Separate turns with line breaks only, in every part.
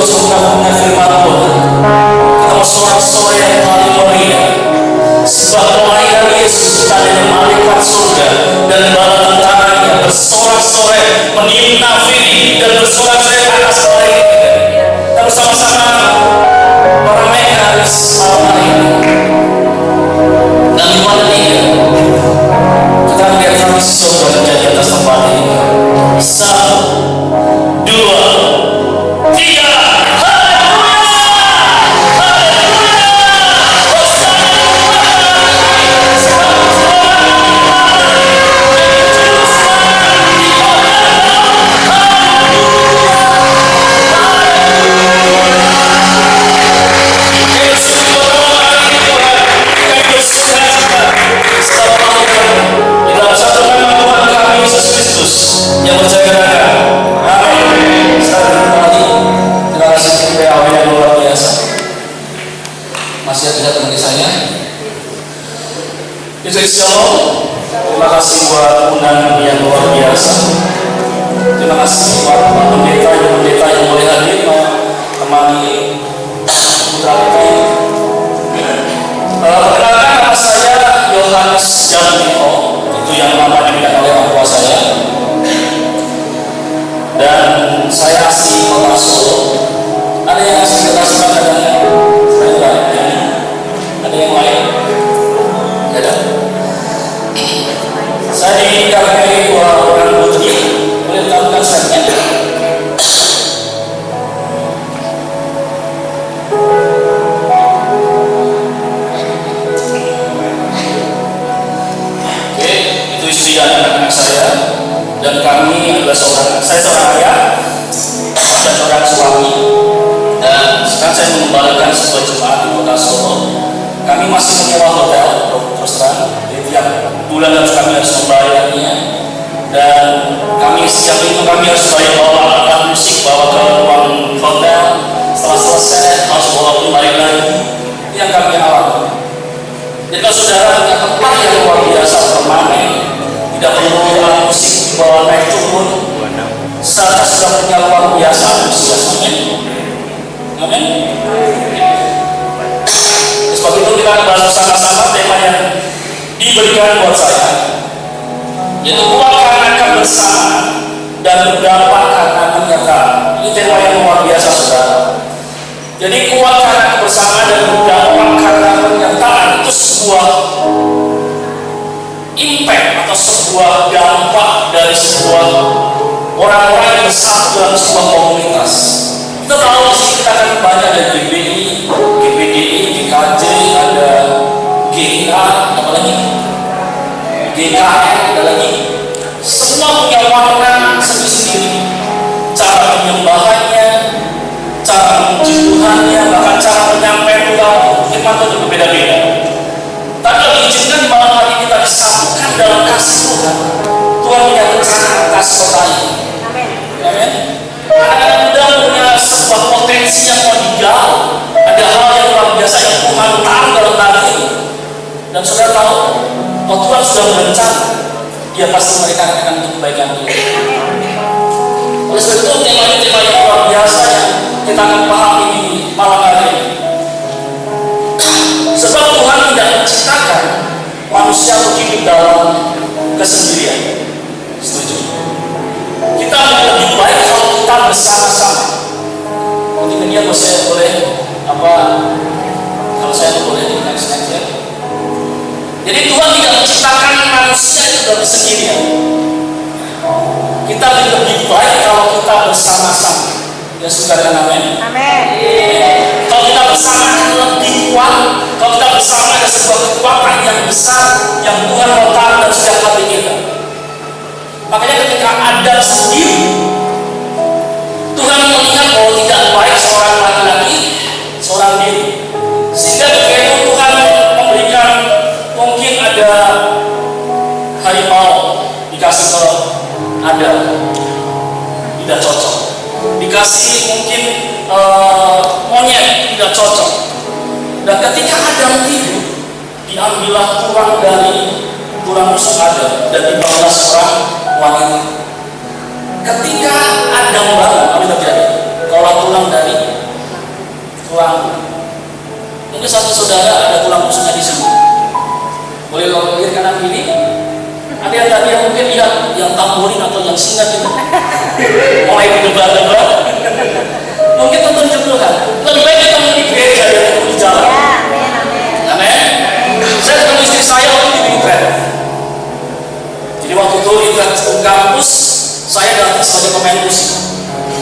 terus menggabungkan firman Tuhan, ketemu sorak-sorai yang paling meriah, sebab kelahiran Yesus tandanya malaikat surga dan bala tentaranya bersorak-sorai meniup nafiri dan bersorak-sorai atas malaikat. Kita bersama-sama meramaikan hari malam hari ini. Dan di mana dia kita lihat tradisi surga terjadi atas tempat ini. 1, 2, 3. Yang percaya amin. Terima kasih PAW yang luar biasa. Masih ada teman saya. Yesus Shalom. Terima kasih buat undangan yang luar biasa. Terima kasih buat pendeta yang boleh hadir menemani putra putri. Perkenalkan, nama saya Yohanes Jalmiko. Itu yang nama diberikan oleh orang tua saya. Dan saya asli kota Solo. Ada yang asli kota Solo katanya? Saya enggak. Ada yang lain? Tidak ada. Saya dikaruniai dua orang putri. Boleh tampilkan slide-nya? Oke, itu istri dan anak-anak saya. Dan kami adalah saya seorang ayah dan seorang suami. Dan sekarang saya mengembalikan sebuah jemaat di kota Solo. Kami masih menyewa hotel terus terang. Jadi tiap bulan kami harus membayarnya. Dan kami setiap itu kami harus bawa alat musik, bawa ke ruang hotel. Setelah selesai harus bawa kembali lagi. Yang kami alami. Jadi kalau saudara punya tempat yang luar biasa permanen, tidak perlu alat musik dibawa naik turun. Saat sudah punya luar biasa antusias. Amin. Amin. Sebab itu kita akan bahas bersama-sama tema yang diberikan buat saya, yaitu kuat karena kebersamaan dan berdampak karena penyertaan. Ini tema yang luar biasa, saudara. Jadi kuat karena kebersamaan dan berdampak karena penyertaan itu sebuah impact atau sebuah dampak dari sebuah orang-orang yang bersatu dalam sebuah komunitas. Kita tahu di sini kita akan banyak ada GBI, GBDI, GKJ, ada GIA, apa lagi? GKN, ada lagi. Semua punya warna sendiri-sendiri. Cara penyembahannya, cara memuji Tuhannya, bahkan cara menyampaikan firman Tuhan itu berbeda-beda. Tapi kalau diizinkan malam hari kita disatukan dalam kasih Tuhan, Tuhan punya rencana atas kota ini. Amin. Anak-anak muda punya sebuah potensi yang mau digali. Ada hal yang luar biasa yang Tuhan taruh dalam hati ini. Dan saudara tahu, kalau Tuhan sudah berencana, Dia pasti memberikan untuk kebaikan Dia. Oleh sebab itu tema ini tema yang luar biasa yang kita akan pahami di malam hari ini. Sebab Tuhan tidak menciptakan manusia untuk hidup dalam kesendirian. Setuju? Kita lebih baik kalau kita bersama-sama. Mungkin dia kalau saya boleh kalau saya boleh di next ya. Jadi Tuhan tidak menciptakan manusia itu dalam kesendirian. Kita lebih baik kalau kita bersama-sama. Ya sudah kan, amin. Amin. Kalau kita bersama akan lebih kuat. Kalau kita bersama ada sebuah kekuatan yang besar yang Tuhan mau taruh dalam setiap hati kita. Makanya ketika Adam sendiri, Tuhan melihat bahwa tidak baik seorang laki-laki, seorang diri. Sehingga ketika itu Tuhan memberikan, mungkin ada harimau dikasih ke Adam, tidak cocok. Dikasih mungkin monyet, tidak cocok. Dan ketika Adam tidur, diambillah tulang rusuk Adam dan dibawa seorang wanita. Ketika Adam bangun, apa yang terjadi? Kalau olah tulang dari tulang. Mungkin satu saudara ada tulang rusuknya di sini. Boleh lihat kanan kiri. Ada yang tadi yang mungkin lihat yang tamborin atau yang singa itu mulai berdebar-debar. Mungkin tunjuk Tuhan. Lebih baik kita di gereja daripada di jalan. Amin. Saya ketemu istri saya waktu di Witret. Jadi waktu itu Witret kampus, saya datang sebagai pemain musik.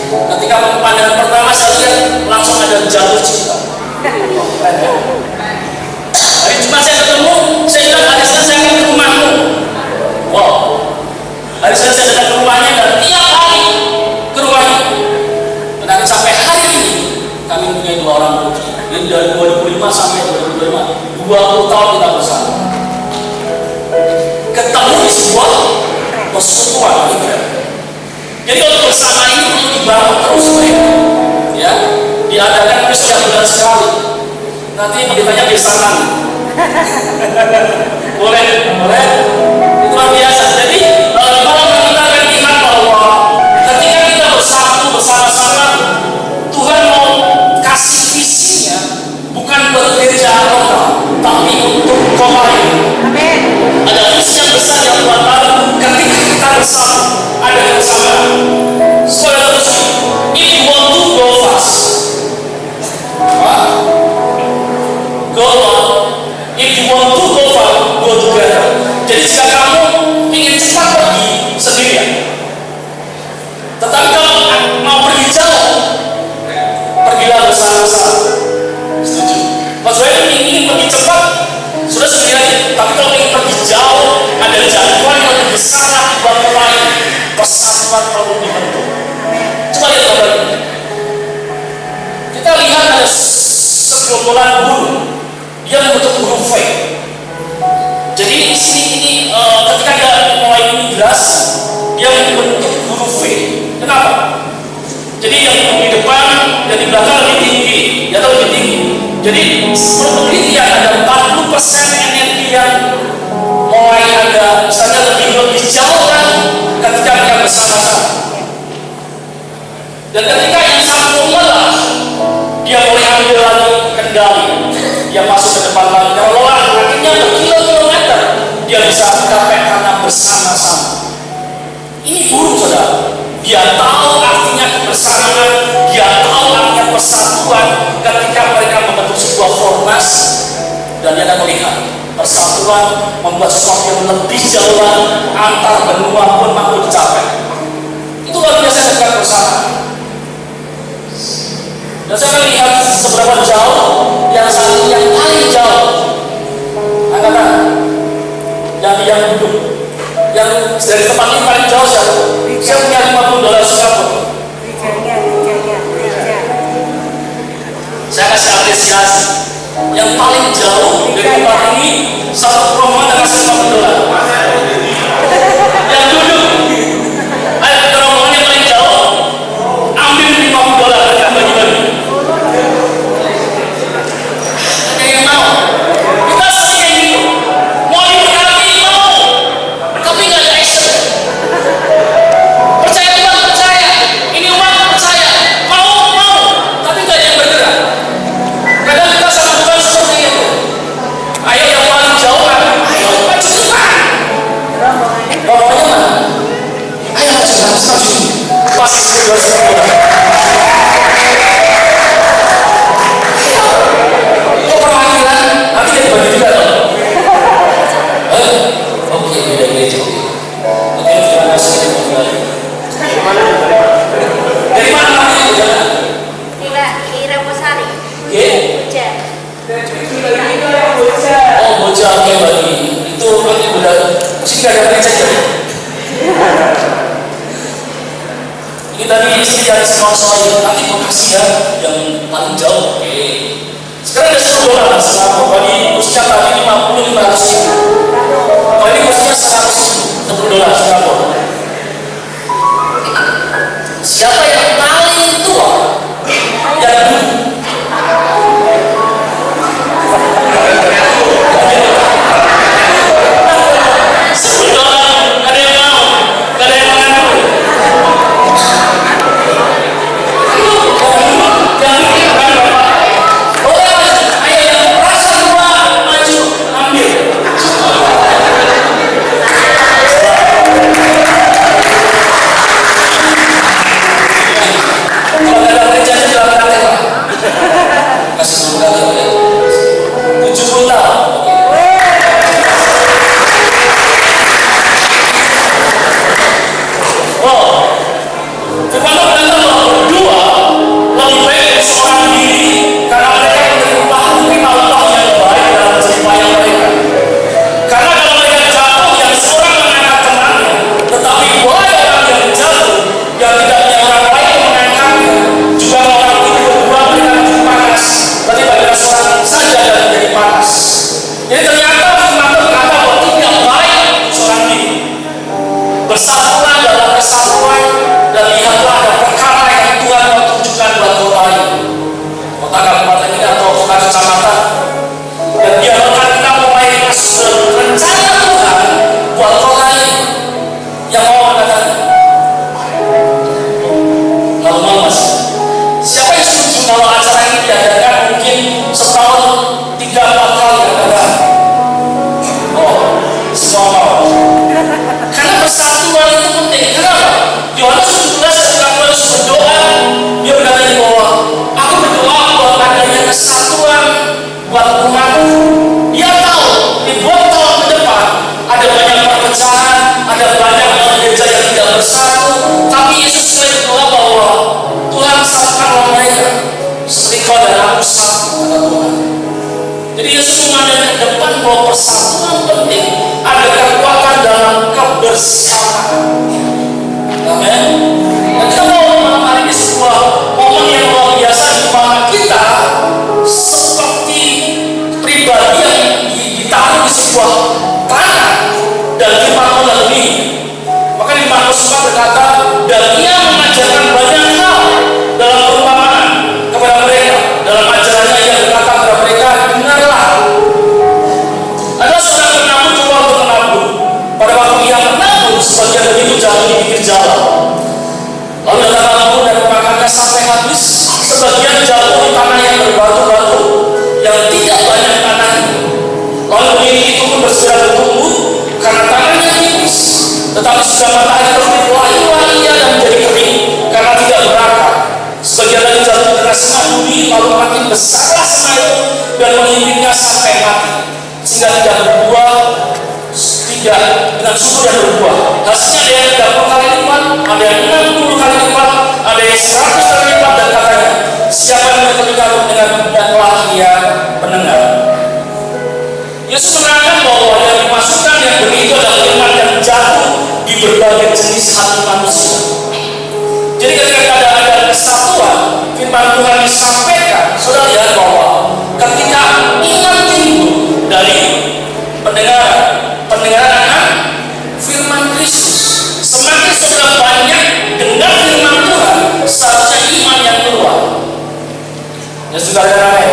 Ketika pandangan pertama saya lihat langsung ada jalur cinta. Hari Jumat saya ketemu, saya bilang hari Senin saya akan ke rumahmu. Wow. Hari Senin saya datang ke rumahnya dan tiap hari ke rumahnya. Dan sampai hari ini kami punya 2 orang putri. Dari 2005 sampai 2025, 20 tahun kita bersama. Ketemu di sebuah persekutuan gitu. Jadi kalau bersama ini perlu dibangun terus, ya. Diadakan setiap bulan sekali. Nanti beritanya bersama. boleh, itu luar biasa. Jadi kalau kita akan lihat bahwa ketika kita bersatu bersama-sama, Tuhan mau kasih visinya bukan buat gereja lokal, tapi untuk kota ini. Amin. Ada visi yang besar yang Tuhan taruh ketika kita bersama, ada kebersamaan. Saudara terus, if you want to go fast, go on. If you want to go far, go together. Jadi jika kamu ingin cepat pergi sendirian, tetapi kalau mau pergi jauh, pergilah bersama-sama. Setuju? Maksudnya ingin pergi cepat, sudah sendirian. Tapi kalau ingin pergi jauh, ada jadwal yang lebih besar buat lain. Persatuan perlu dibentuk. Coba lihat gambar ini. Kita lihat ada segerombolan guru. Dia membentuk huruf V. Jadi di sini ini ketika dia mulai imigrasi, dia membentuk huruf V. Kenapa? Jadi yang di depan dan di belakang lebih tinggi, ya atau lebih tinggi. Jadi menurut penelitian ada 40% energi yang mulai ada, misalnya lebih jauh kan ketika mereka bersama-sama. Dan ketika yang satu lelah, dia mulai ambil lagi kendali. Dia masuk ke depan lagi. Kalau lelah, akhirnya berkilo-kilometer, dia bisa mencapai karena bersama-sama. Ini guru, saudara. Dia tahu artinya kebersamaan, dia tahu artinya persatuan ketika mereka membentuk sebuah formas, dan dia akan melihat persatuan membuat sesuatu yang lebih jauh antar benua pun mampu dicapai. Itu luar biasa dengan bersama. Dan saya melihat seberapa jauh yang paling jauh angkatan yang duduk yang dari tempat ini paling jauh siapa? Saya punya $50 Singapura. Saya kasih apresiasi yang paling jauh dari tempat ini satu rombongan kasih $50. Yang duduk ayo rombongan yang paling jauh ambil $50 dan bagi-bagi. kota kabupaten ini atau kota kecamatan, dan biarkan kita mulai masuk rencana Tuhan buat kota ini. Yang mau katakan, lalu mas, siapa yang setuju kalau acara ini diadakan mungkin setahun 3-4 kali ada? Oh, semua mau. Karena persatuan itu penting. Kenapa? Yohanes 17 ketika Paulus berdoa, dia berkata bahwa aku berdoa buat adanya kesatuan buat umatku. Dia tahu di 2 tahun ke depan ada banyak perpecahan, ada banyak gereja yang tidak bersatu. Tapi Yesus selalu berdoa bahwa Tuhan satukanlah mereka seperti kau dan aku satu, kata Tuhan. Jadi Yesus memandang ke depan bahwa persatuan penting, ada kekuatan dalam kebersamaan. Amin. Dan kita mau malam hari ini sebuah momen yang luar biasa di mana kita seperti pribadi yang ditaruh di sebuah tanah dan firman Tuhan ini. Maka di Markus 4 berkata, dan ia mengajarkan banyak hal dalam perumpamaan kepada mereka. Dalam ajarannya ia berkata kepada mereka, dengarlah. Ada seorang penabur coba untuk menabur. Pada waktu ia menabur, sebagian dari itu jatuh di pinggir jalan. Lalu datang penabur dan memakannya sampai habis. Sebagian jatuh di tanah yang berbatu-batu, yang tidak banyak tanah itu. Lalu benih itu pun bersegera bertumbuh karena tanahnya tipis. Tetapi sudah matahari terbit, layu-layu ia dan menjadi kering karena tidak berakar. Sebagian lagi jatuh di tengah semak bumi, lalu makin besarlah semak itu dan menghimpitnya sampai mati, sehingga tidak berbuah, tidak dengan subur dan berbuah. Hasilnya ada yang 30 kali lipat, ada yang 60 kali lipat, ada yang 100 kali lipat. Dan katanya, siapa yang bertelinga untuk mendengar, hendaklah ia mendengar. Yesus menerangkan bahwa yang dimasukkan yang benih itu adalah firman yang jatuh di berbagai jenis hati manusia. Jadi ketika ada kesatuan, firman Tuhan disampaikan, saudara lihat bahwa ketika iman timbul dari pendengaran akan firman Kristus, semakin saudara banyak dengar firman Tuhan, seharusnya iman yang keluar. Ya saudara ramai.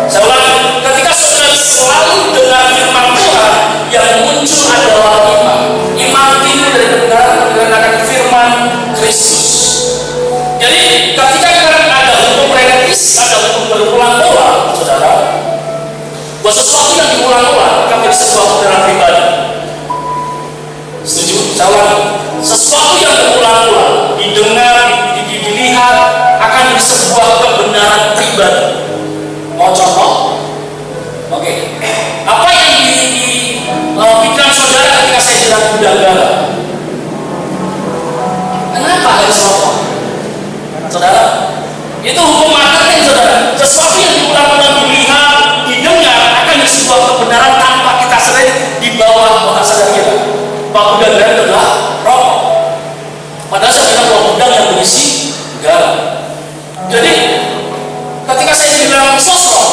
Saya ulangi, ketika saudara selalu dengar firman Tuhan, yang muncul adalah iman. Iman timbul dari pendengaran akan firman Kristus. Jadi ketika ada hukum repetis, ada hukum berulang-ulang, saudara, buat sesuatu yang diulang-ulang akan menjadi sesuatu dalam pribadi. Setuju? Saya ulangi, sesuatu yang berulang-ulang, didengar, dilihat, akan menjadi sebuah kebenaran pribadi. Mau contoh? Oke. Apa yang di pikiran saudara ketika saya bilang gudang-gala? Kenapa harus rokok? Saudara, itu hukum marketing, saudara. Sesuatu yang diulang-ulang dilihat, didengar, akan menjadi sebuah kebenaran tanpa kita sadari di bawah otak sadar kita. Bahwa gudang-gala adalah rokok. Padahal saya bilang bahwa gudang yang berisi garam. Jadi ketika saya bilang sosok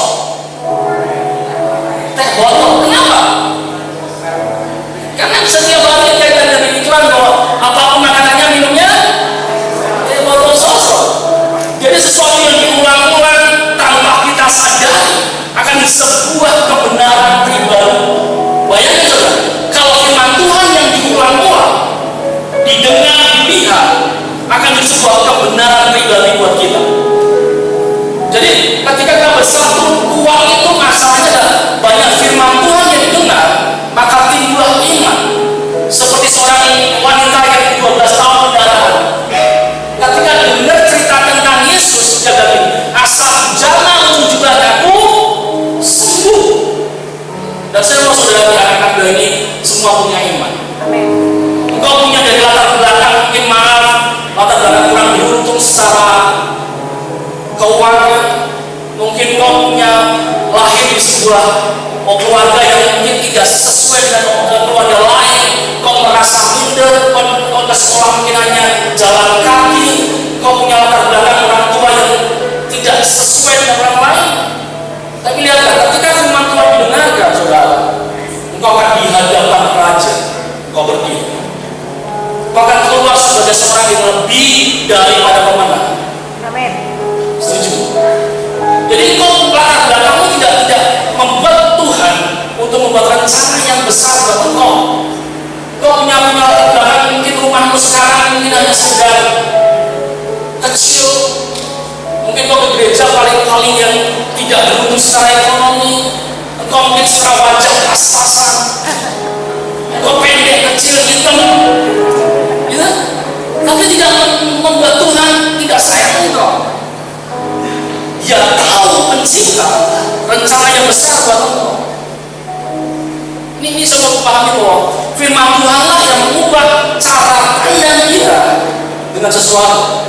teh botol, kenapa? Karena setiap hari kita dari iklan bahwa apapun makanannya minumnya teh botol sosok. Jadi sesuatu yang diulang-ulang tanpa kita sadari akan sebuah kebenaran pribadi. Bayangkan saudara, kalau firman Tuhan yang diulang-ulang, didengar, dilihat, akan jadi sebuah kebenaran pribadi buat kita. Jadi ketika kita bersatu, uang itu masalahnya adalah banyak firman Tuhan yang didengar, maka timbullah iman. Seperti seorang wanita yang 12 tahun pendarahan, ketika dengar cerita tentang Yesus, dia bilang, asal jana ujung jubah aku sembuh. Dan saya mau saudara anak-anak ini semua punya iman. Amin. Engkau punya dari latar belakang mungkin maaf, latar belakang kurang beruntung secara keuangan, mungkin kau punya lahir di sebuah keluarga yang mungkin tidak sesuai dengan keluarga lain, kau merasa minder, kau ke sekolah mungkin hanya jalan kaki, kau punya latar belakang orang tua yang tidak sesuai dengan orang lain. Tapi lihatlah, ketika firman Tuhan didengarkan, saudara, engkau akan di hadapan raja, kau berdiri, kau akan keluar sebagai seorang yang lebih daripada pemenang. Amin. Setuju? sekedar kecil. Mungkin kau ke gereja paling yang tidak beruntung secara ekonomi, engkau mungkin secara wajah pas-pasan, engkau pendek, kecil, hitam, gitu. Tapi tidak membuat Tuhan tidak sayang engkau. Dia tahu pencipta rencana yang besar buat engkau. Ini semua pahami bahwa firman Tuhanlah yang mengubah cara pandang kita dengan sesuatu.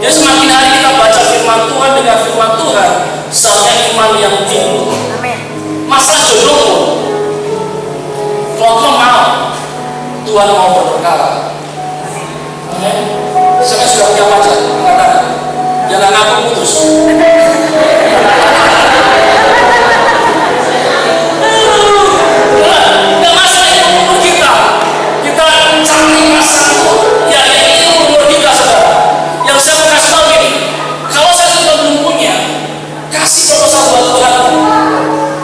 Jadi semakin hari kita baca firman Tuhan dengan firman Tuhan, seharusnya iman yang timbul. Masalah jodoh pun, kalau kau mau, Tuhan mau berperkara. Saya sudah punya pacar, angkat jangan ngaku putus. Nggak masalah itu umur kita cari masalah ya ini umur kita, saudara. Yang saya mau kasih tahu ini, kalau saya sudah belum punya, kasih proposal buat Tuhan,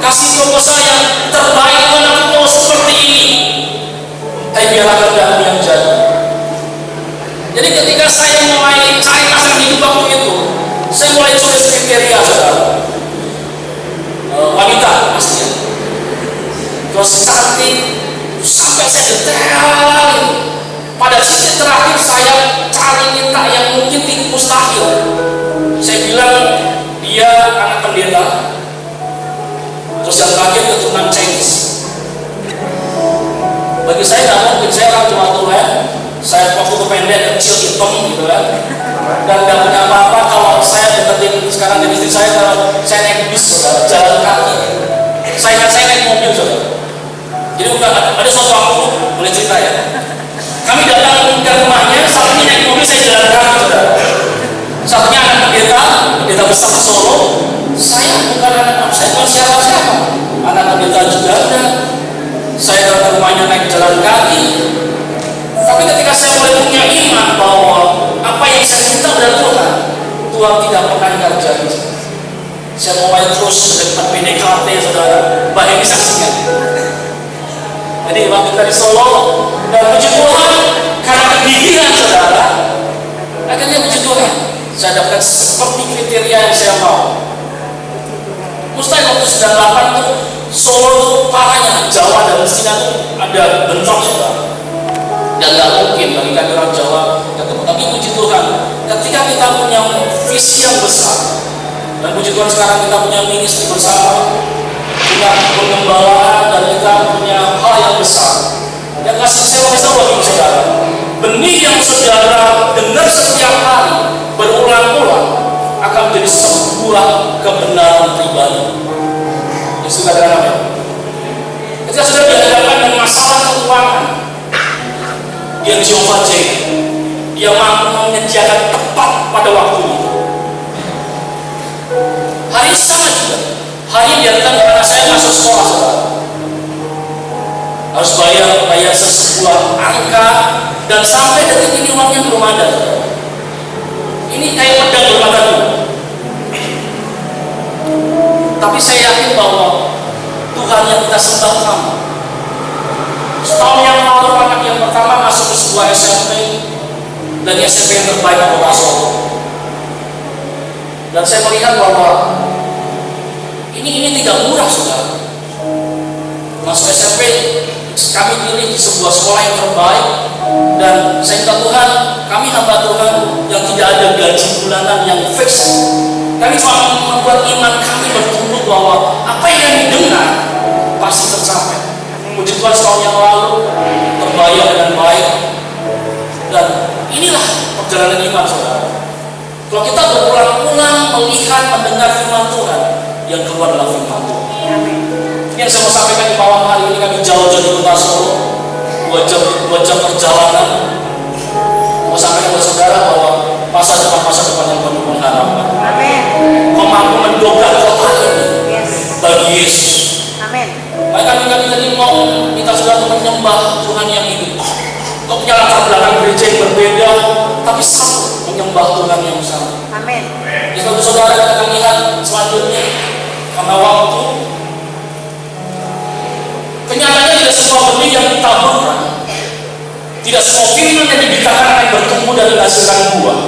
kasih proposal yang terbaik. Tuhan, aku mau seperti ini, tapi biarlah kehendakmu yang jadi. Jadi ketika saya mulai cari pasangan hidup waktu itu, saya mulai tulis kriteria, saudara. Wanita pastinya, terus cantik, sampai saya detail. Pada titik terakhir saya cari minta yang mungkin mustahil. Saya bilang dia anak pendeta, terus yang terakhir keturunan Chinese. Bagi saya nggak mungkin, saya orang cuma Tuhan. Saya waktu itu pendek, kecil, hitam gitu kan, dan nggak punya apa-apa. Kalau saya deketin sekarang jadi istri saya, kalau saya naik bis, saudara, jalan kaki. Saya naik mobil, saudara. Jadi bukan ada suatu waktu, boleh cerita ya. Kami datang ke rumahnya, satunya naik mobil, saya jalan kaki, saudara. Satunya anak pendeta besar di Solo. Saya bukan anak, saya bukan siapa-siapa. Anak pendeta juga ada. Saya datang ke rumahnya naik jalan kaki. Tapi ketika saya mulai punya iman bahwa apa yang saya minta dari Tuhan, Tuhan tidak pernah ingkar janji. Saya mulai terus dekat PDKT, saudara. Bahaya saksinya. Jadi waktu dari Solo, dan puji Tuhan karena kegigihan, saudara, akhirnya puji Tuhan saya dapatkan seperti kriteria yang saya mau. Mustahil waktu 98 itu Solo itu parahnya, Jawa dan Cina itu ada bentrok, saudara. Dan nggak mungkin bagi kami orang Jawa ketemu. Tapi puji Tuhan, ketika kita punya visi yang besar, dan puji Tuhan sekarang kita punya ministry bersama, punya pengembalaan, dan kita punya hal yang besar. Yang kasih saya kasih tahu bagi saudara, benih yang saudara dengar setiap hari berulang-ulang akan menjadi sebuah kebenaran pribadi. Yang sudah ada. Ketika saudara dihadapkan dengan masalah keuangan, yang Jehovah Jireh, dia mampu menyediakan tepat pada waktunya. Hari sama juga, hari biarkan anak saya masuk sekolah, saudara. Harus bayar sebuah angka, dan sampai detik ini uangnya belum ada, saudara. Ini kayak pedang bermata dua. Tapi saya yakin bahwa Tuhan yang kita sembah sama. Setahun yang lalu anak yang pertama masuk ke sebuah SMP, dan SMP yang terbaik di Kota Solo. Dan saya melihat bahwa ini tidak murah, saudara. Masuk SMP kami pilih di sebuah sekolah yang terbaik, dan saya minta Tuhan, kami hamba Tuhan yang tidak ada gaji bulanan yang fix. Kami cuma membuat iman kami bertumbuh bahwa apa yang didengar pasti tercapai. Puji Tuhan setahun yang lalu terbayar dengan baik, dan inilah perjalanan iman, saudara. Kalau kita berulang-ulang melihat, mendengar firman Tuhan, yang keluar adalah firman Tuhan. Yang saya mau sampaikan di malam hari ini, kami jauh-jauh di Kota Solo, 2 jam perjalanan. Mau sampaikan kepada saudara bahwa masa depan yang penuh pengharapan. Kau mampu mendobrak kota ini bagi Yesus. Maka kami tadi mau minta saudara menyembah Tuhan yang hidup. Kau punya latar belakang gereja yang berbeda, tapi satu menyembah Tuhan yang sama. Di suatu saudara kita akan lihat selanjutnya, karena waktu. Kenyataannya tidak semua benih yang ditaburkan, tidak semua firman yang dibikin kita akan bertumbuh dan menghasilkan buah.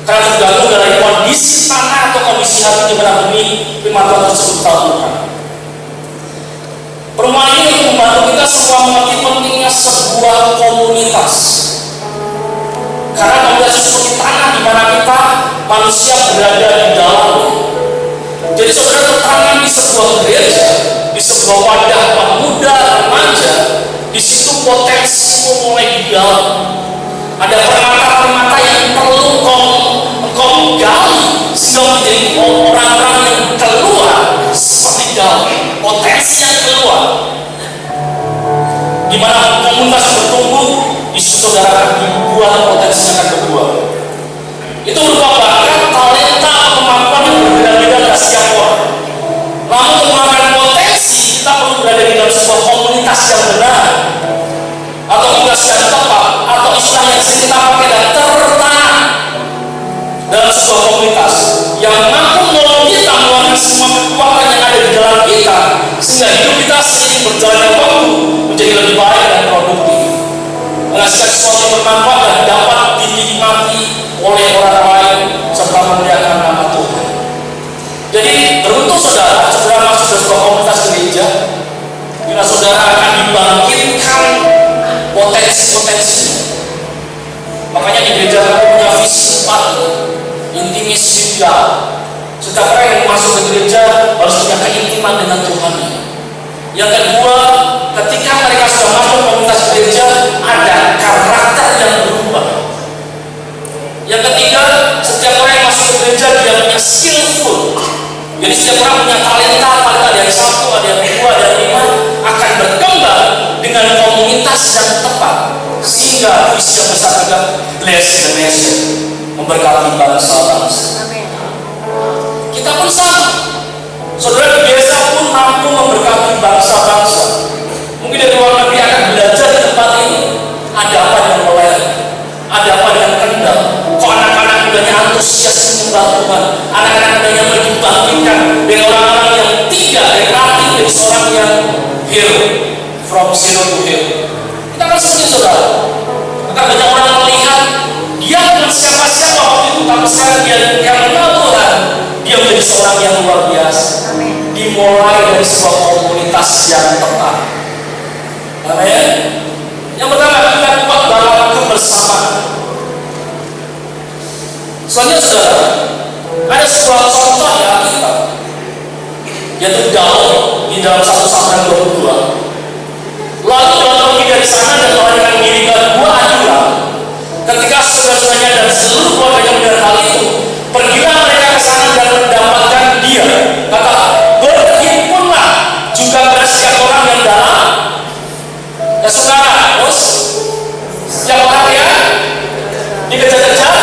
Karena tergantung dari kondisi tanah atau kondisi hati di mana benih firman Tuhan tersebut ditaburkan. Perumahan ini untuk membantu kita semua mengerti pentingnya sebuah komunitas. Karena komunitas itu seperti tanah di mana kita manusia berada di dalamnya. Jadi saudara tertanam di sebuah gereja, di sebuah wadah pemuda remaja, di situ potensi mulai di dalam. Ada permata-permata yang perlu engkau gali sehingga menjadi orang-orang yang keluar seperti daun, potensi yang keluar. Di mana komunitas bertumbuh, di situ saudara akan dibuat potensi yang akan berbuah. Itu berupa bakat, talenta, kemampuan yang berbeda-beda dari setiap orang. Namun untuk mengembangkan potensi, kita perlu berada di dalam sebuah komunitas yang benar, atau komunitas yang tepat, atau istilah yang sering kita pakai dan tertanam dalam sebuah komunitas yang mampu menolong kita mengeluarkan semua kekuatan yang ada di dalam kita, sehingga hidup kita seiring berjalannya waktu menjadi lebih baik dan produktif, menghasilkan sesuatu yang bermanfaat dan dapat dinikmati oleh orang lain serta memuliakan nama Tuhan. Jadi beruntung saudara masuk ke sebuah komunitas gereja, bila saudara akan dibangkitkan potensi-potensi. Makanya di gereja kami punya visi 4, intimacy with God. Setiap orang yang masuk ke gereja harus punya keintiman dengan Tuhan. Yang kedua, ketika mereka sudah masuk ke komunitas gereja, ada karakter yang berubah. Yang ketiga, setiap orang yang masuk ke gereja dia punya skillful. Jadi setiap orang punya talenta, ada yang 1, ada yang 2, ada yang 5, akan berkembang dengan komunitas yang tepat, sehingga visi yang besar adalah bless the nation, memberkati bangsa-bangsa. Kita pun sama, saudara di desa pun mampu memberkati bangsa-bangsa. Mungkin dari luar negeri akan belajar di tempat ini. Ada apa dengan meleleh? Ada apa dengan kendal? Kok anak-anak mudanya antusias menyembah Tuhan? Anak-anak mudanya mulai dibangkitkan dari orang-orang yang tidak dari arti dari seorang yang hero, from zero to hero. Kita akan seperti saudara. Akan banyak orang melihat dia bukan siapa-siapa waktu itu, tapi sekarang dia mengenal Tuhan. Dia menjadi seorang yang luar biasa. Dimulai dari sebuah komunitas yang tepat. Amin. Yang pertama, kita kuat dalam kebersamaan. Soalnya saudara, ada sebuah contoh di Alkitab, yaitu Daud di dalam 1 Samuel 22. Lalu Daud pergi dari sana dan melarikan diri ke dua ajudan. Ketika saudara-saudaranya dan seluruh keluarganya mendengar hal itu, pergilah mereka ke sana dan mendapatkan dia. Kata, berhimpunlah juga pada setiap orang yang dalam kesukaran. Terus setiap orang yang dikejar-kejar,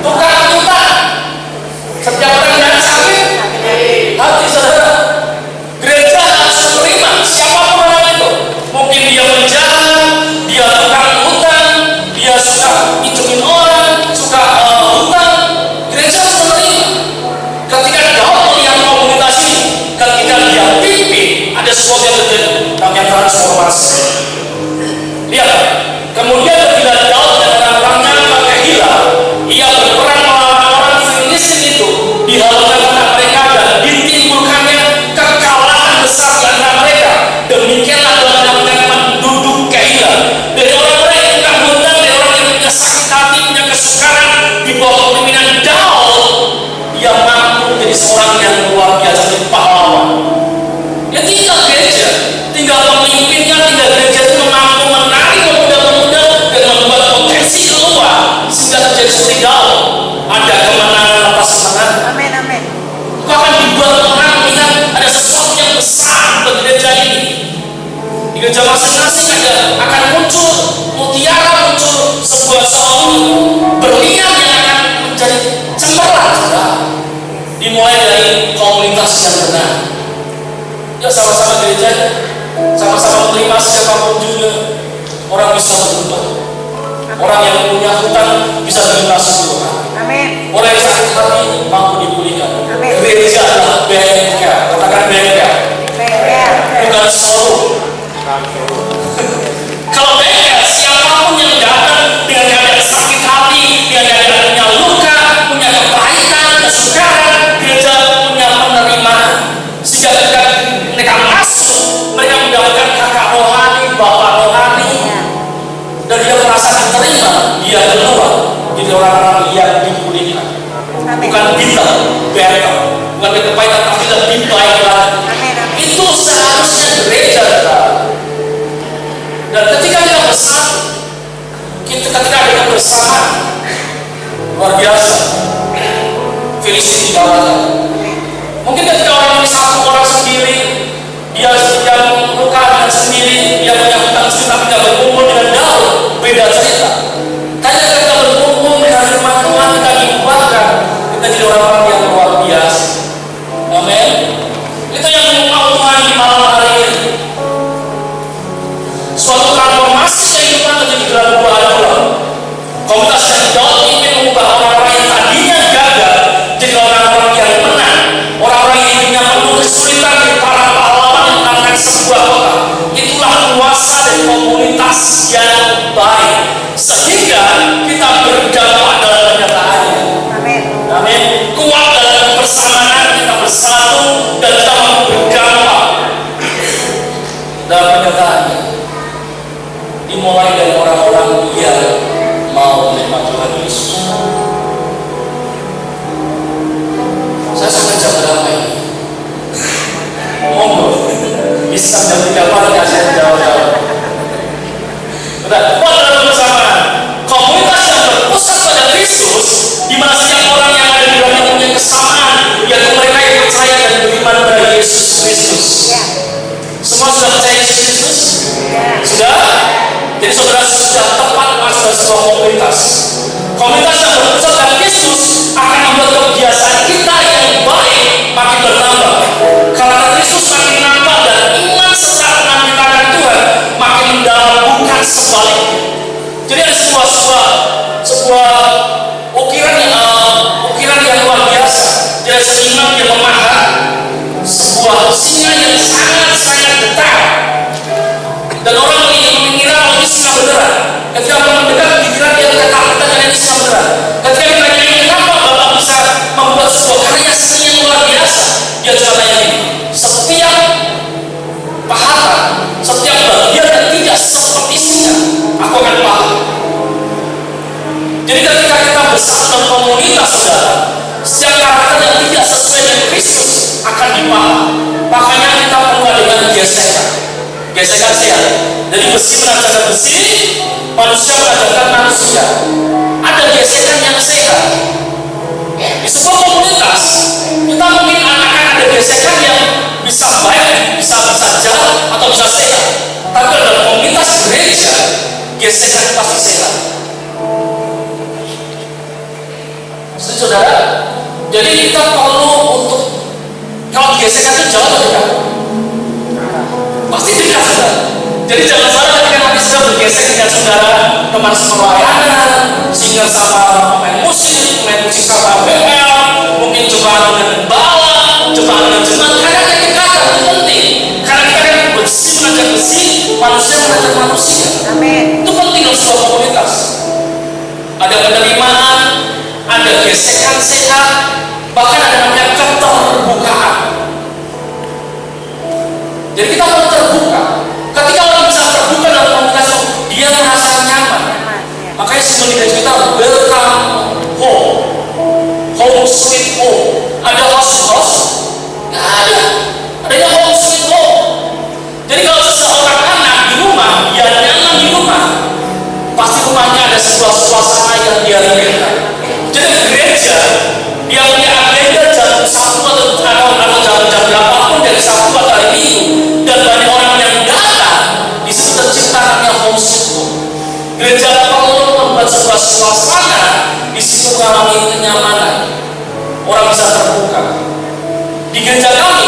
tukang utang, setiap orang yang sakit hati saudara. Gereja harus menerima siapapun orang itu. Mungkin dia penjahat, dia tukang utang, dia suka pinjemin orang, suka utang. Gereja harus menerima. Ketika Daud melihat komunitas ini, ketika dia pimpin, ada sesuatu yang terjadi, namanya transformasi. Lihat, kemudian ketika Daud dan orang-orangnya ke Keila, ia berperang melawan orang Filistin itu, dihalau anak mereka dan ditimbulkannya kekalahan besar di antara mereka. Demikianlah Tuhan mendapatkan penduduk Keila dari orang-orang yang tukang hutang, dari orang yang punya sakit hati, punya kesukaran, di bawah kepemimpinan Daud, dia mampu menjadi seorang yang luar biasa, menjadi pahlawan. Ya tinggal gereja, tinggal pemimpinnya, tinggal gereja itu mampu menarik pemuda-pemuda dan membuat potensi keluar sehingga terjadi seperti Daud. Ada kemenangan atas kemenangan.
Amin, amin.
Itu akan dibuat orang melihat ada sesuatu yang besar di gereja ini. Di gereja masing-masing akan muncul mutiara, muncul sebuah soal berlian yang akan menjadi cemerlang. Dimulai dari komunitas yang benar. Ya sama-sama gereja, sama-sama menerima siapapun juga orang bisa berubah. Orang yang punya hutang bisa dilunasi Tuhan.
Amin.
Orang yang sakit hati mampu dipulihkan.
Amin.
Gereja adalah bengkel, katakan bengkel, bukan showroom. Kalau bengkel, siapapun yang datang menjadi orang-orang yang dipulihkan. Bukan bitter, bukan kepahitan, tapi lebih baik lagi. Itu seharusnya gereja kita. Dan ketika kita bersatu, ketika ada kebersamaan, luar biasa. Filistin dikalahkan. Mungkin ketika orang ini satu orang sendiri, dia yang luka dengan sendiri, dia punya hutang sendiri, tapi tidak berkumpul dengan Daud, beda cerita. Karena kita berkumpul dengan firman Tuhan, kita diubahkan, kita jadi orang-orang yang luar biasa. Amin. Itu yang mau Tuhan di malam hari ini. Suatu transformasi kehidupan menjadi gelar buah adalah komunitas yang Daud ingin mengubah orang-orang yang tadinya gagal jadi orang-orang yang menang, orang-orang yang hidupnya penuh kesulitan dari para pahlawan yang menangkan sebuah kota. Itulah kuasa dari komunitas yang baik, sehingga kita berdampak dalam kenyataannya. Amin. Amin. Kuat dalam kebersamaan, kita bersatu dan kita berdampak dalam kenyataannya. Dimulai dari orang-orang yang mau menerima Tuhan Yesus. Saya sampai jam berapa ini? Monggo, bisa jam 3 pagi saya jawab-jawab. Udah, kuat dalam kebersamaan. Komunitas yang berpusat pada Kristus, di mana setiap orang yang ada di dalamnya punya kesamaan, yaitu mereka yang percaya dan beriman pada Yesus Kristus. Semua sudah percaya Yesus Kristus? Sudah? Jadi saudara sudah tepat masuk sebuah komunitas. Komunitas yang berpusat pada Kristus akan membuat kebiasaan kita yang baik makin bertambah. Karena Kristus makin nampak dan iman secara dengan kita dan Tuhan makin mendalam, bukan sebaliknya. Jadi ada sebuah ukiran yang luar biasa. Jadi seimbang yang memaham sebuah singa yang sangat getar. Dan orang mengira ini singa beneran. Ketika orang mendekat, dikira dia ketakutan dan ini singa beneran. Ketika ditanya ini kenapa Bapak bisa membuat sebuah karya seni yang luar biasa, dia juga tanya ini. Setiap pahatan, setiap bagian yang tidak seperti singa, aku akan paham. Jadi ketika kita bersama dalam komunitas, saudara, setiap karakter yang tidak sesuai dengan Kristus akan dipaham. Makanya kita perlu dengan gesekan sehat. Jadi besi menancapkan besi, manusia menancapkan manusia. Ada gesekan yang sehat. Di sebuah komunitas, kita mungkin akan ada gesekan yang bisa baik, bisa jalan atau bisa sehat. Tapi dalam komunitas gereja, gesekan pasti sehat. Saudara, jadi kita perlu untuk, kalau gesekan itu jauh atau tidak? Pasti tidak, saudara. Jadi jangan salah ketika nanti sudah bergesek dengan saudara teman sepelayanan, singer sama pemain musik sama BL, mungkin jemaat dengan gembala, jemaat dengan jemaat. Karena kedekatan itu penting. Karena kita kan besi mengajak besi, manusia mengajak manusia. Amin. Itu penting dalam sebuah komunitas. Ada penerimaan, ada gesekan sehat, bahkan ada namanya keterbukaan. Jadi kita perlu terbuka. Ketika orang bisa terbuka dalam komunitas, dia merasa nyaman. Makanya sebelum kita welcome home sweet home. Ada host? Nggak ada. Adanya home sweet home. Jadi kalau seseorang anak di rumah, dia nyaman di rumah, pasti rumahnya ada sebuah suasana yang dia rindukan. Jadi gereja, dia punya agenda jam 1 atau jam berapapun dari Sabtu atau hari Minggu, dan banyak orang yang datang, di situ terciptakannya home sweet home. Gereja perlu membuat sebuah suasana, di situ mengalami kenyamanan. Orang bisa terbuka. Di gereja kami,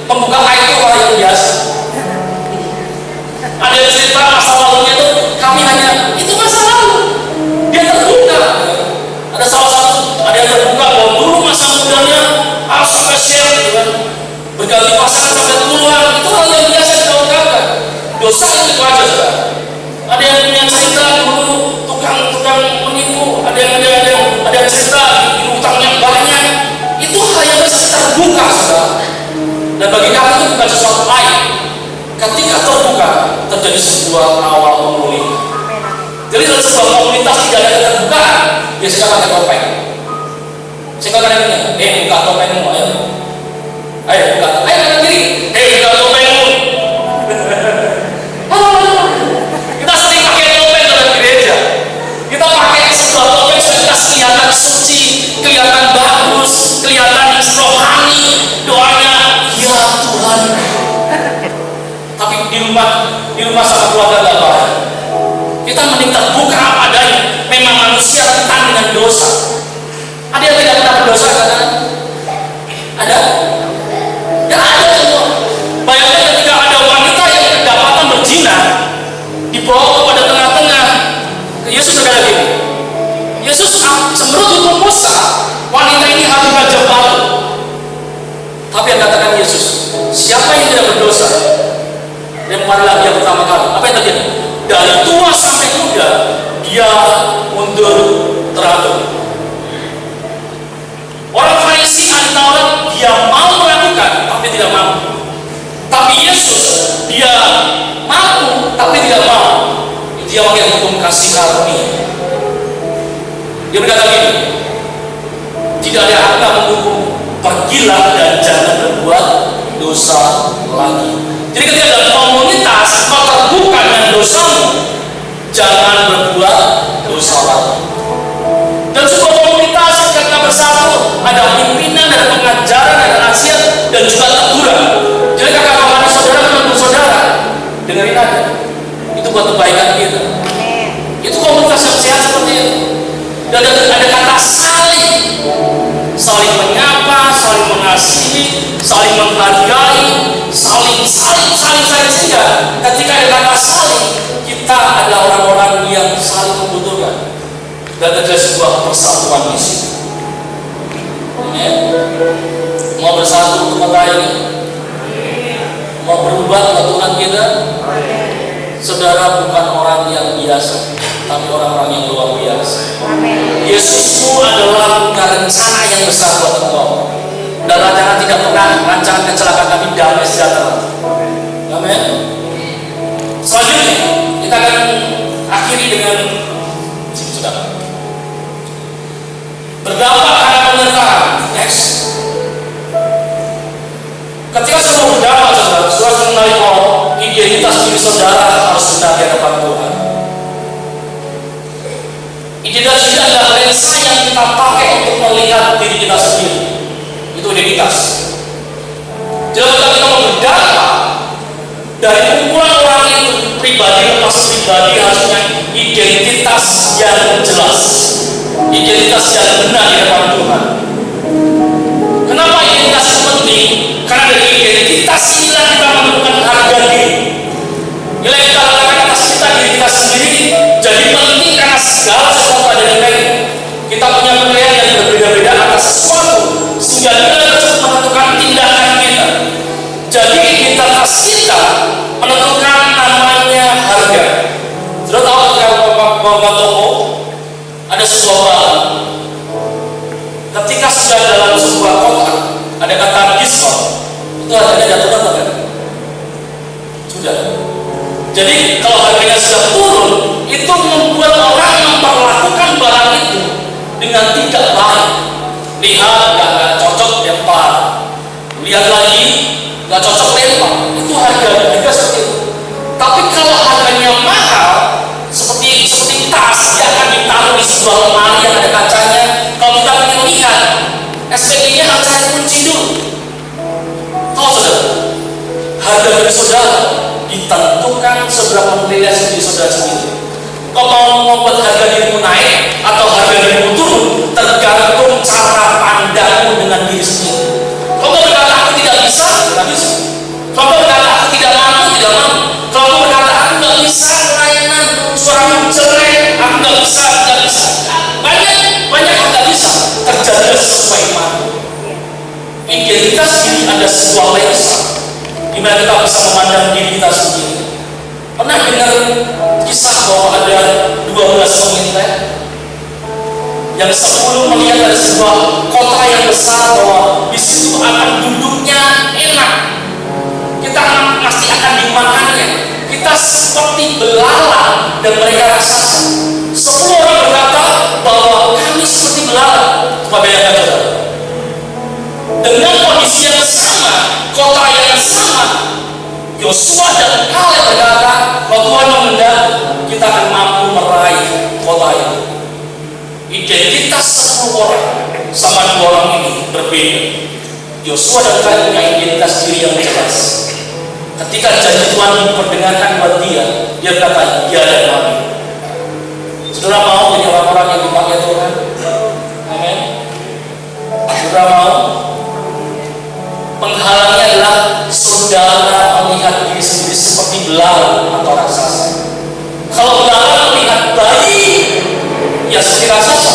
membuka air itu hal yang biasa. Ada yang cerita masa lalunya itu, kami hanya, itu masa lalu. Dia terbuka. Ada salah satu, ada yang terbuka bahwa dulu masa mudanya harus spesial, gitu kan. Berganti pasangan sampai puluhan, itu hal yang biasa dilakukan. Dosa itu aja, saudara. Ada yang punya cerita dulu tukang menipu, ada yang cerita utangnya banyak. Itu hal yang bisa terbuka, saudara. Dan bagi kami itu bukan sesuatu aib. Ketika terbuka, terjadi sebuah awal pemulihan. Jadi dalam sebuah komunitas tidak ada keterbukaan, ya biasanya pakai topeng. Saya katakan ini, buka topengmu, ayo buka, ayo kanan kiri, buka topengmu. Kita sering pakai topeng dalam gereja. Kita pakai sebuah topeng supaya kita kelihatan suci, kelihatan bagus, kelihatan rohani, doanya ya Tuhan. Tapi di rumah sama keluarga gak baik. Kita mending terbuka apa adanya. Memang manusia rentan dengan dosa. Ada yang tidak pernah berdosa kan? Ada? Ya ada semua. Bayangkan ketika ada wanita yang kedapatan berzina, dibawa kepada tengah-tengah. Yesus berkata gini, Yesus menurut hukum Musa, wanita ini harus raja baru. Tapi yang katakan Yesus, siapa yang tidak berdosa? Lemparilah dia pertama kali. Apa yang terjadi? Dari tua sampai muda, dia mundur teratur. Orang Farisi anti Taurat, dia mau melakukan, tapi tidak mampu. Tapi Yesus, dia mampu, tapi tidak mau. Dia pakai hukum kasih karunia. Dia berkata gini, tidak ada harga menghukum, pergilah dan jangan berbuat dosa lagi. Jadi ketika dalam komunitas kau terbuka dengan dosamu, jangan berbuat dosa lagi. Dan sebuah komunitas ketika bersatu, ada pimpinan, ada pengajaran, ada nasihat, dan juga teguran. Jadi kakak rohani saudara menurut saudara, dengerin aja. Itu buat kebaikan kita. Itu komunitas yang sehat seperti itu. Dan ada kata saling menyapa, saling mengasihi, saling menghargai, saling sehingga ketika ada kata saling, kita adalah orang-orang yang saling membutuhkan dan ada sebuah persatuan di sini. Mau bersatu untuk kota ini, mau berubah Tuhan kita. Saudara bukan orang yang biasa, tapi orang-orang yang luar biasa. Yesusmu adalah punya rencana yang besar buat engkau. Dan rancangan tidak pernah rancangan kecelakaan, tapi damai sejahtera. Amin. Selanjutnya kita akan akhiri dengan sudah berdampak karena penyertaan. Next. Ketika saudara berdampak, saudara mengenali bahwa identitas diri saudara harus benar di hadapan Tuhan. Identitas ini adalah lensa yang kita pakai untuk melihat diri kita sendiri. Itu identitas. Jadi kalau kita mau berdampak dari kumpulan orang itu, pribadi lepas pribadi harus punya identitas yang jelas, identitas yang benar di hadapan Tuhan. Kenapa identitas itu penting? Karena dari identitas inilah kita menemukan harga diri. Nilai kita letakkan atas diri kita sendiri jadi penting karena segala sesuatu ada di kita. Kita punya penilaian yang berbeda-beda atas sesuatu sehingga kita tersebut menentukan tindakan kita. Jadi identitas kita menentukan namanya harga. Sudah tahu ketika bawa toko ada sebuah barang. Ketika sudah dalam sebuah kotak ada kata diskon, itu harganya jatuh berapa kan? Sudah. Jadi kalau harganya sudah turun, itu membuat orang memperlakukan barang itu dengan tidak baik. Lihat nggak cocok lempar, lihat lagi nggak cocok lempar. Itu harga seperti itu. Tapi kalau harganya mahal, seperti tas, dia akan ditaruh di sebuah lemari yang ada kacanya. Kalau kita ingin lihat, SPG-nya harus saya kunci dulu. Tahu saudara, harga diri saudara ditentukan seberapa menilai diri saudara sendiri. Kau mau membuat harga dirimu naik atau harga dirimu turun, tergantung cara pandangmu dengan diri sendiri. Kau berkata aku tidak bisa, tidak bisa. Kau berkata aku tidak mampu, tidak mampu. Kalau kau berkata aku nggak bisa layanan, suaramu jelek, aku nggak bisa, tidak bisa. Banyak yang nggak bisa. Terjadi sesuai mampu. Identitas diri ada sebuah lensa di mana kita bisa memandang diri kita sendiri. Pernah dengar kisah bahwa ada 12 pemimpin yang 10 melihat ada sebuah kota yang besar bahwa di situ akan duduknya enak, kita pasti akan dimakannya, kita seperti belalang dan mereka rasakan. 10 orang berkata bahwa kami Yosua dan Kaleb berkata, kalau Tuhan menghendaki, kita akan mampu meraih kota itu. Identitas 10 orang sama 2 orang ini berbeda. Yosua dan Kaleb punya identitas diri yang jelas. Ketika janji Tuhan diperdengarkan buat dia berkata, ya dan amin. Saudara mau jadi orang-orang yang dipakai Tuhan? Amin. Saudara mau? Penghalangnya adalah saudara melihat diri sendiri seperti belalang atau raksasa. Kalau belalang melihat bayi, ya seperti raksasa.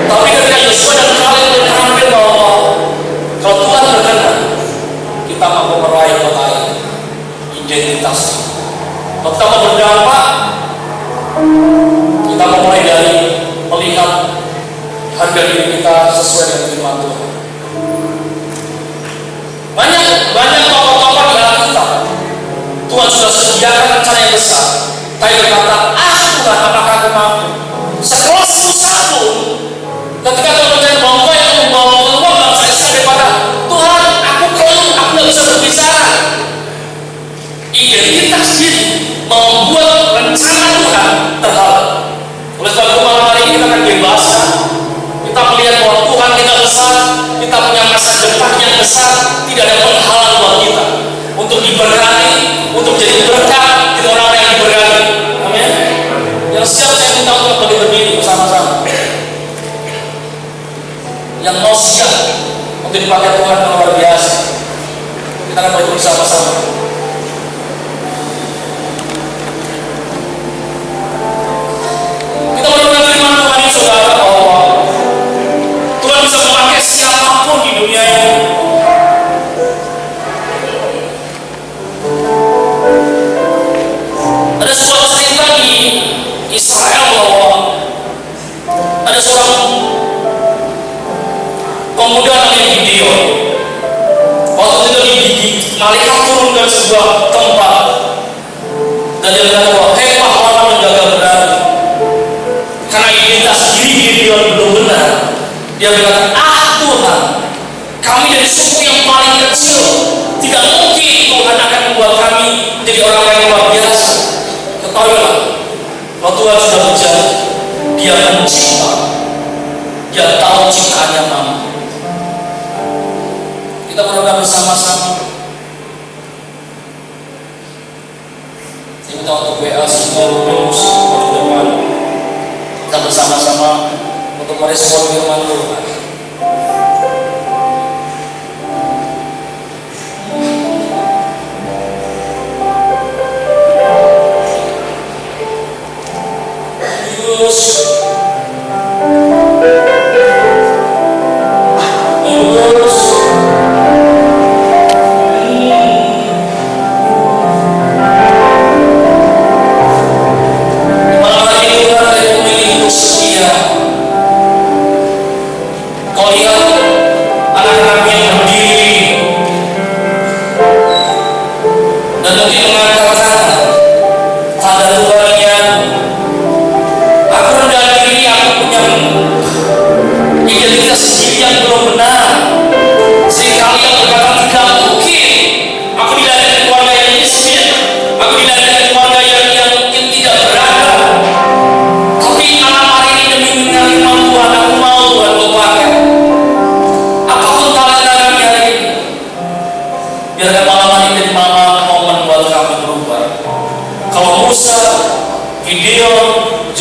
Tapi ketika Yosua dan Kaleb terampil bahwa kalau Tuhan berkenan, kita mampu meraih kota ini. Identitas. Kalau kita mau berdampak, kita mulai dari melihat harga diri kita sesuai dengan firman Tuhan. Banyak tokoh-tokoh di Alkitab Tuhan sudah sediakan rencana yang besar, tapi berkata, Tuhan, apakah aku mampu? Sekelas Musa pun, ketika Tuhan berkata bahwa Engkau yang membawa keluar bangsa Israel daripada Tuhan, aku keluh, aku tidak bisa berbicara. Identitas diri membuat rencana Tuhan terhalang. Oleh sebab itu malam hari ini kita akan bebas. Kita melihat bahwa Tuhan kita besar, kita punya masa depan yang besar, tidak ada penghalang buat kita untuk diberkati, untuk jadi berkat di orang-orang yang diberkati. Amin. Yang siap saya minta untuk berdiri bersama-sama. Yang mau siap untuk dipakai Tuhan luar biasa. Kita akan berdiri bersama-sama. Kita mendengar firman Tuhan ini, saudara, bahwa Tuhan bisa memakai siapapun di dunia ini. Ada sebuah cerita di Israel bahwa ada seorang pemuda namanya Gideon. Waktu itu malaikat turun dari sebuah tempat dan dia berkata bahwa, hei pahlawan yang gagah berani. Karena identitas diri Gideon belum benar, dia berkata, Tuhan, kami dari suku yang paling kecil, tidak mungkin Tuhan akan membuat kami menjadi orang-orang yang luar biasa. Ketahuilah, kalau Tuhan sudah berjanji, Dia mencipta, Dia tahu ciptaannya mana. Kita berdoa bersama-sama. Saya minta untuk WA semua lulus ke depan. Kita bersama-sama untuk merespon firman Tuhan.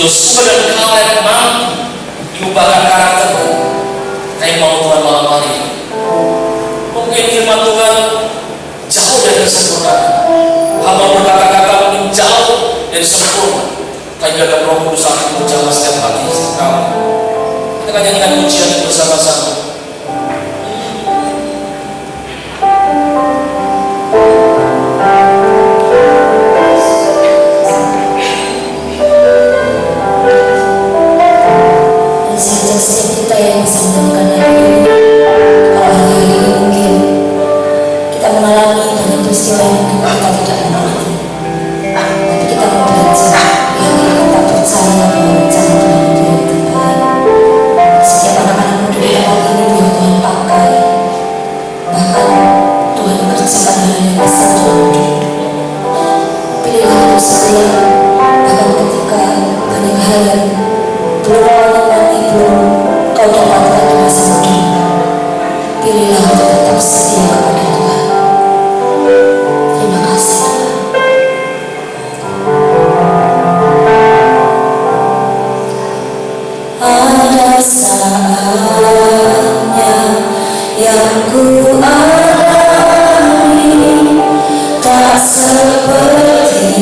Yosua dan Kaleb mampu diubahkan karakter. Tapi mau Tuhan malam hari ini, mungkin firman Tuhan jauh dari kesempurnaan. Hamba berkata-kata mungkin jauh dari sempurna. Tapi ada Roh Kudus yang menjamah setiap hati kamu. Kita akan nyanyikan pujian bersama-sama.
Setiap anak-anak muda yang Pilihlah untuk tetap setia kepada Tuhan. Terima kasih Tuhan. Ada saatnya yang ku alami tak seperti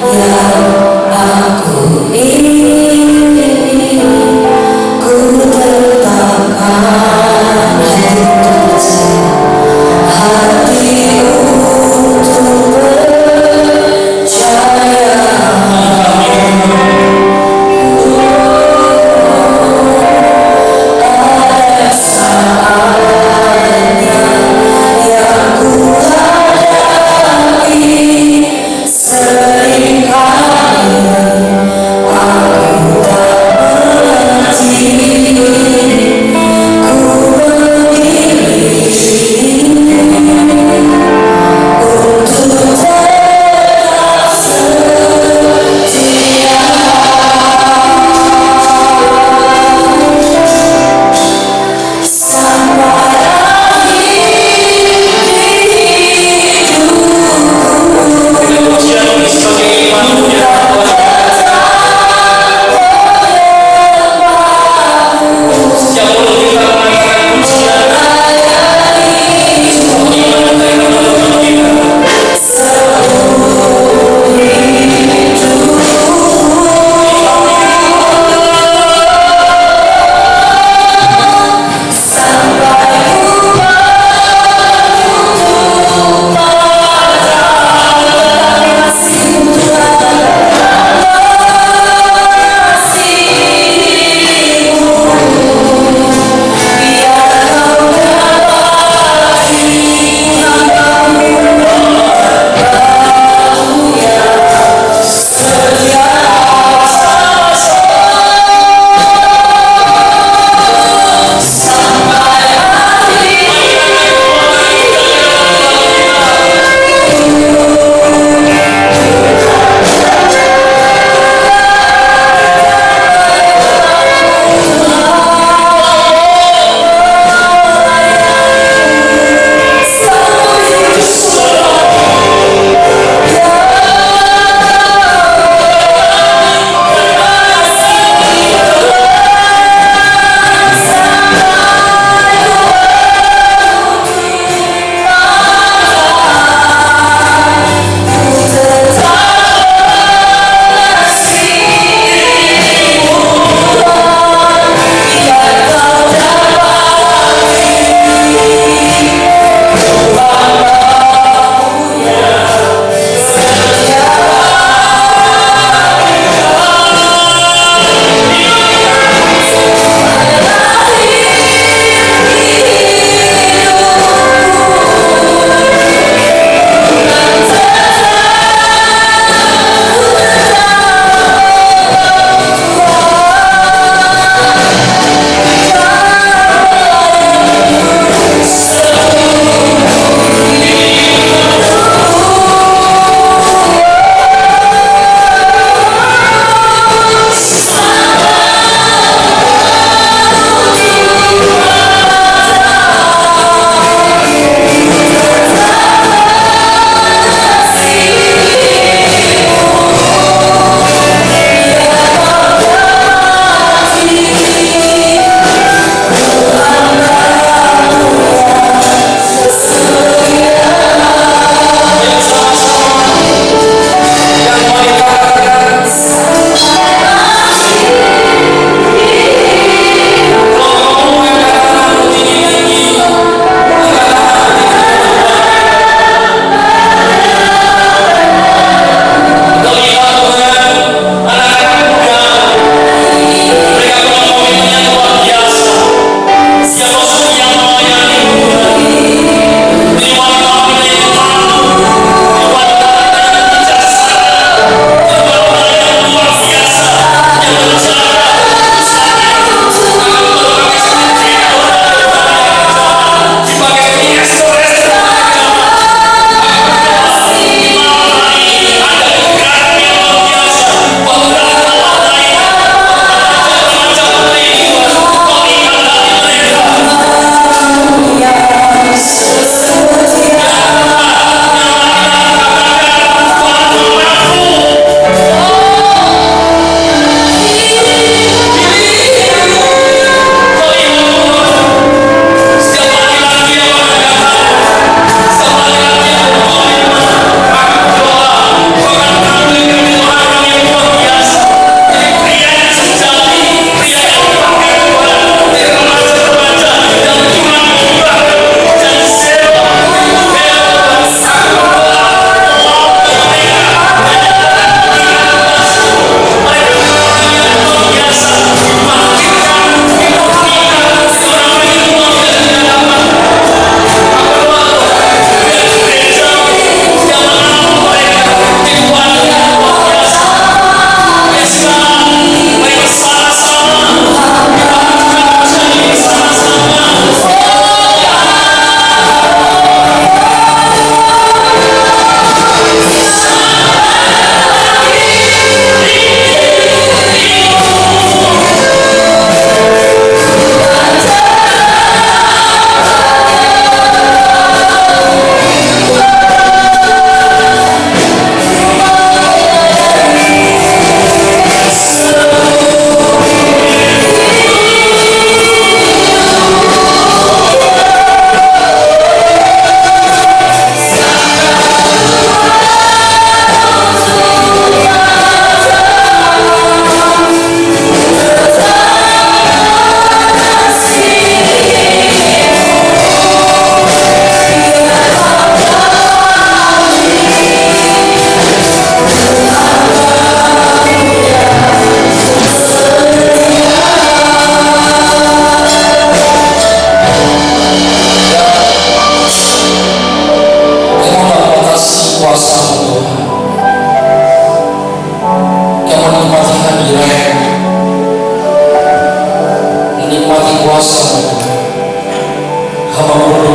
yang aku ingini. Ku tetapkan hati untuk percaya. Ada saatnya yang ku hadapi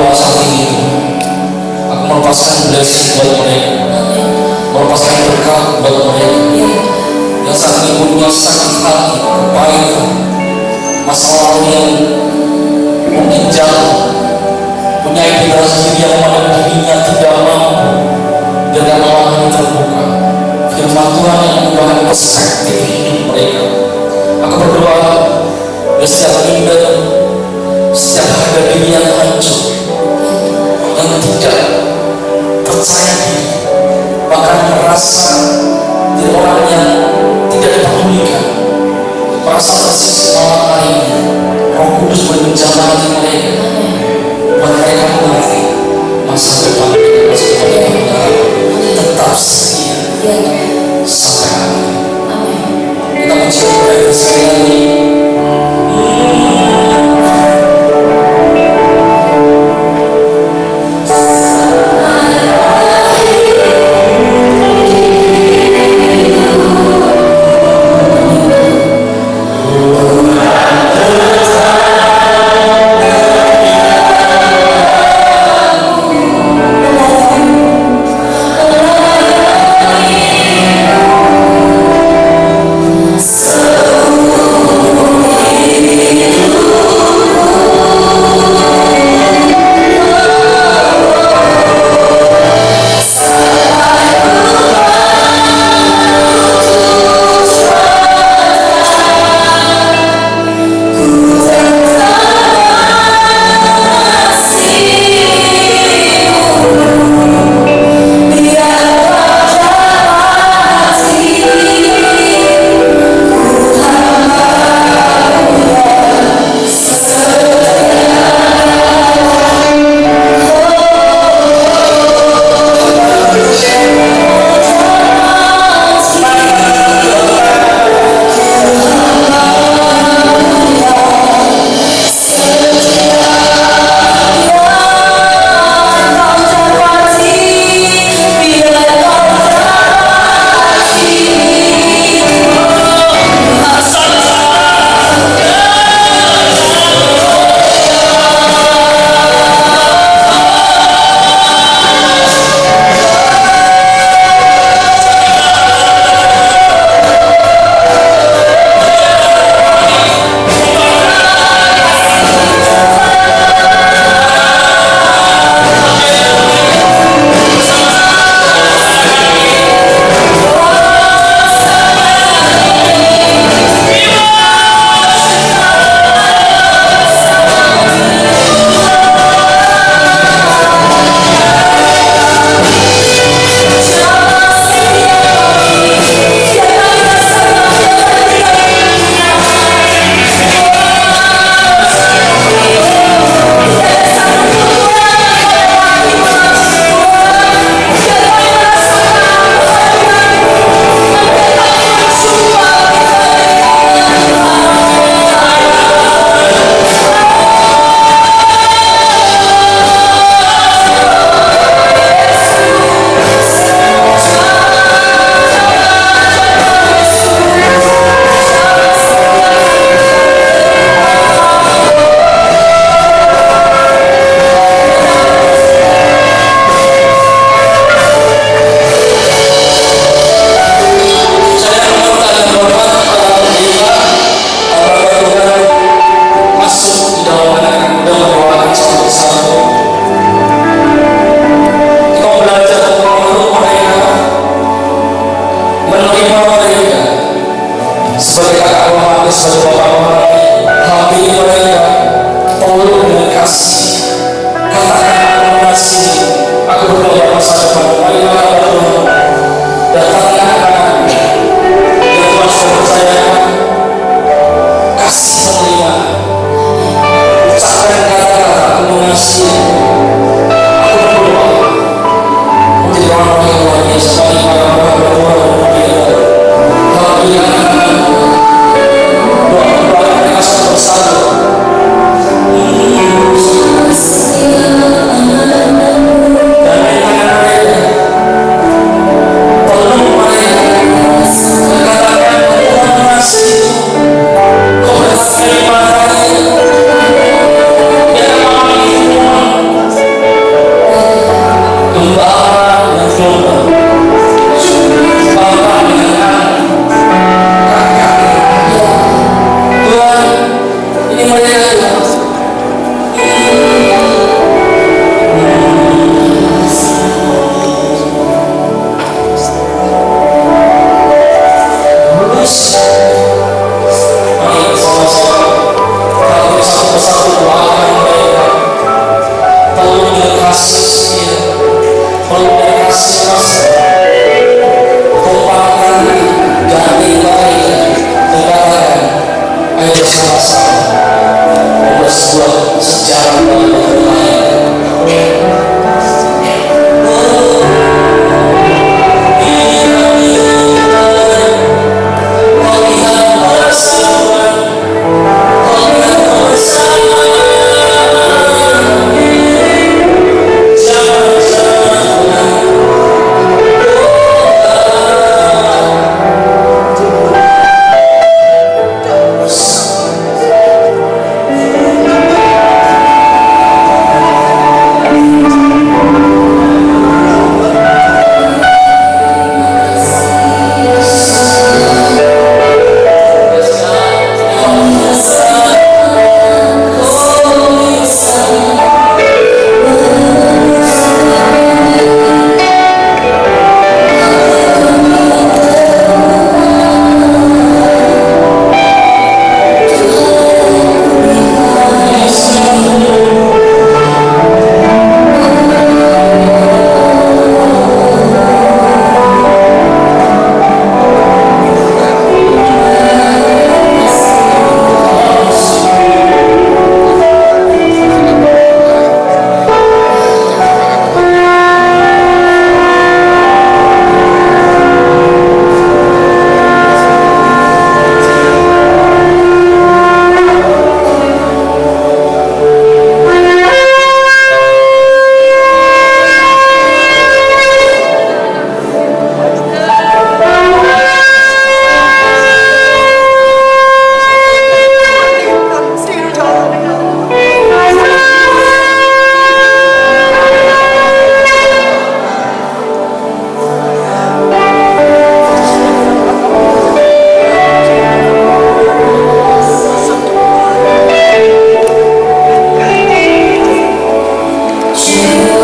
malam saat ini aku melepaskan blessing buat mereka, melepaskan berkat buat mereka yang saat ini punya sakit hati, kepahitan, masalah yang mungkin jauh, punya identitas diri yang pada dirinya tidak mampu dengan malam ini terbuka. Firman Tuhan yang mengubahkan perspektif hidup mereka. Aku berdoa setiap minder, setiap harga diri yang hancur, yang tidak percaya diri, bahkan merasa diri orang yang tidak dipedulikan, merasa persis malam hari ini Roh Kudus boleh menjamah hati mereka, buat mereka mengerti masa depan mereka, masa depan yang benar, tetap setia sampai akhir. Kita mencoba mereka sekali lagi.
Tuhan.